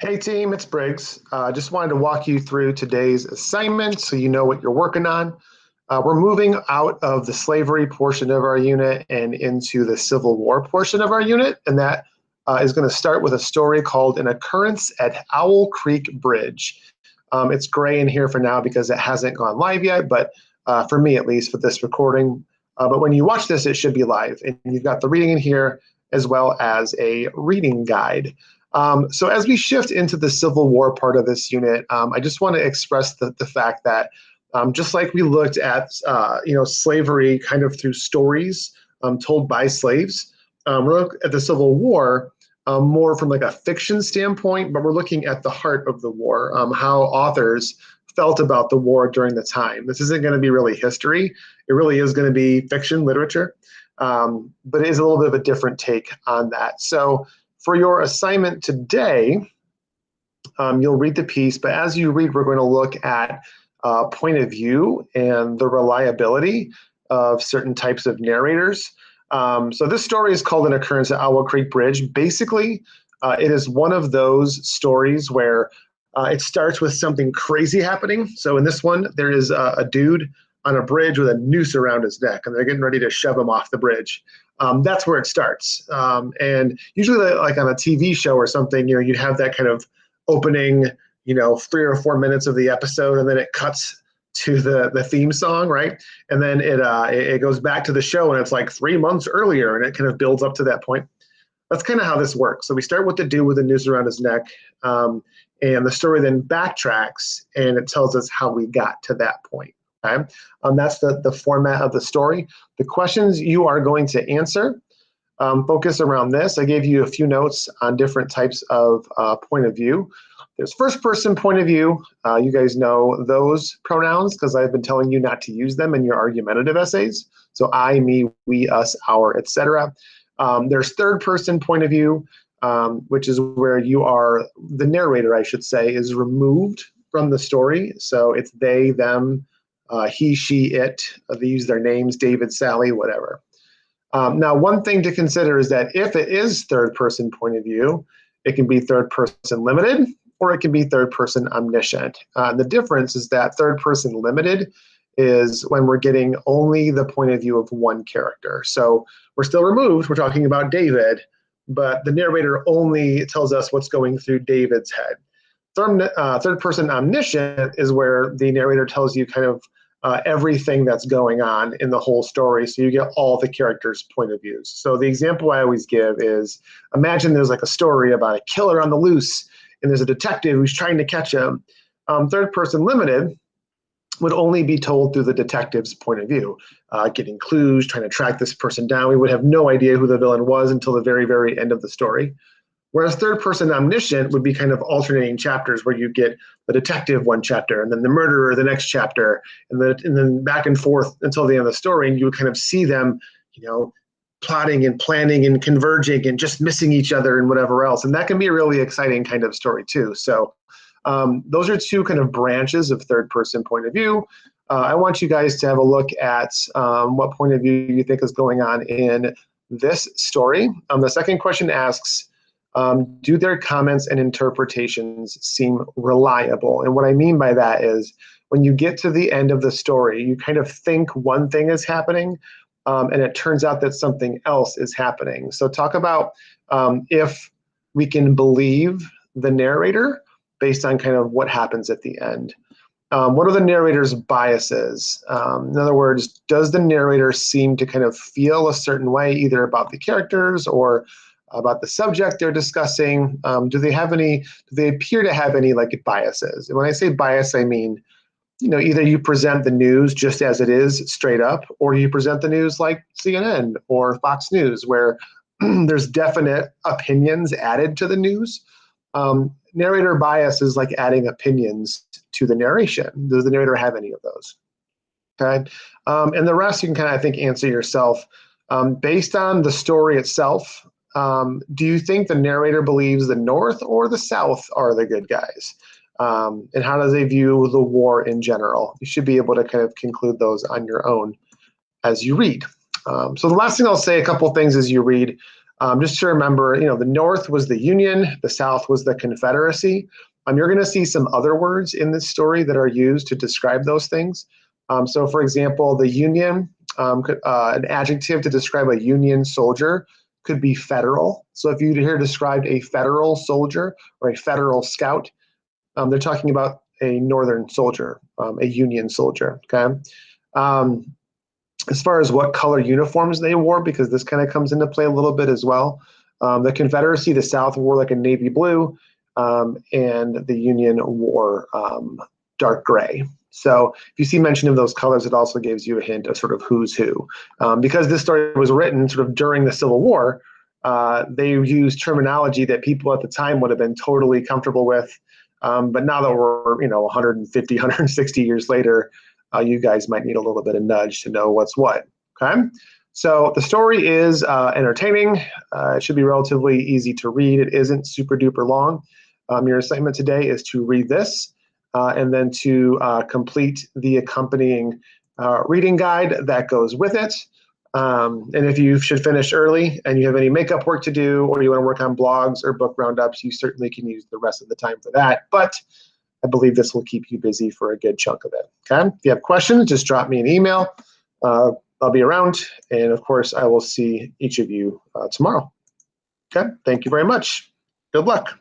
Hey team, it's Briggs. Just wanted to walk you through today's assignment so you know what you're working on. We're moving out of the slavery portion of our unit and into the Civil War portion of our unit, and that is going to start with a story called An Occurrence at Owl Creek Bridge. It's gray in here for now because it hasn't gone live yet, but for me at least, for this recording. But when you watch this, it should be live, and you've got the reading in here as well as a reading guide. So as we shift into the Civil War part of this unit, I just want to express the fact that just like we looked at slavery kind of through stories told by slaves, we're looking at the Civil War more from like a fiction standpoint, but we're looking at the heart of the war, how authors felt about the war during the time. This isn't going to be really history. It really is going to be fiction literature, but it is a little bit of a different take on that. So for your assignment today, you'll read the piece, but as you read, we're going to look at point of view and the reliability of certain types of narrators. So this story is called An Occurrence at Owl Creek Bridge. Basically, it is one of those stories where it starts with something crazy happening. So in this one, there is a dude on a bridge with a noose around his neck, and they're getting ready to shove him off the bridge. That's where it starts. And usually like on a TV show or something, you'd have that kind of opening, 3 or 4 minutes of the episode, and then it cuts to the theme song, right? And then it goes back to the show, and it's like 3 months earlier, and it kind of builds up to that point. That's kind of how this works. So we start with the dude with the noose around his neck, and the story then backtracks, and it tells us how we got to that point. Okay? That's the format of the story. The questions you are going to answer focus around this. I gave you a few notes on different types of point of view. There's first person point of view. You guys know those pronouns because I've been telling you not to use them in your argumentative essays. So I, me, we, us, our, etc. There's third person point of view, which is where you are, the narrator, I should say, is removed from the story. So it's they, them, he, she, it. They use their names, David, Sally, whatever. Now, one thing to consider is that if it is third person point of view, it can be third person limited, or it can be third person omniscient. The difference is that third person limited is when we're getting only the point of view of one character. So we're still removed, we're talking about David, but the narrator only tells us what's going through David's head. Third person omniscient is where the narrator tells you kind of everything that's going on in the whole story, so you get all the characters' point of views. So the example I always give is, imagine there's like a story about a killer on the loose, and there's a detective who's trying to catch him. Third person limited would only be told through the detective's point of view, getting clues, trying to track this person down. We would have no idea who the villain was until the very, very end of the story. Whereas third person omniscient would be kind of alternating chapters where you get the detective one chapter and then the murderer the next chapter, and then back and forth until the end of the story, and you would kind of see them, plotting and planning and converging and just missing each other and whatever else. And that can be a really exciting kind of story too. So those are two kind of branches of third person point of view. I want you guys to have a look at what point of view you think is going on in this story. The second question asks, do their comments and interpretations seem reliable? And what I mean by that is when you get to the end of the story, you kind of think one thing is happening, and it turns out that something else is happening. So talk about if we can believe the narrator based on kind of what happens at the end. What are the narrator's biases? In other words, does the narrator seem to kind of feel a certain way, either about the characters or about the subject they're discussing? Do they appear to have any like biases? And when I say bias, I mean, either you present the news just as it is straight up, or you present the news like CNN or Fox News, where there's definite opinions added to the news. Narrator bias is like adding opinions to the narration. Does the narrator have any of those? Okay. And the rest you can kind of, I think, answer yourself. Based on the story itself, do you think the narrator believes the North or the South are the good guys? And how does they view the war in general? You should be able to kind of conclude those on your own as you read. So the last thing I'll say, a couple things as you read. Just to remember, the North was the Union, the South was the Confederacy. You're going to see some other words in this story that are used to describe those things. So for example, the Union, an adjective to describe a Union soldier could be federal. So if you hear described a federal soldier or a federal scout, they're talking about a Northern soldier, a Union soldier, okay? As far as what color uniforms they wore, because this kind of comes into play a little bit as well. The Confederacy, the South wore like a navy blue, and the Union wore dark gray. So if you see mention of those colors, it also gives you a hint of sort of who's who. Because this story was written sort of during the Civil War, they used terminology that people at the time would have been totally comfortable with. But now that we're 150, 160 years later, you guys might need a little bit of nudge to know what's what. Okay, so the story is entertaining. It should be relatively easy to read. It isn't super duper long. Your assignment today is to read this and then to complete the accompanying reading guide that goes with it. And if you should finish early and you have any makeup work to do, or you want to work on blogs or book roundups, you certainly can use the rest of the time for that. But I believe this will keep you busy for a good chunk of it. Okay. If you have questions, just drop me an email. I'll be around. And of course, I will see each of you tomorrow. Okay. Thank you very much. Good luck.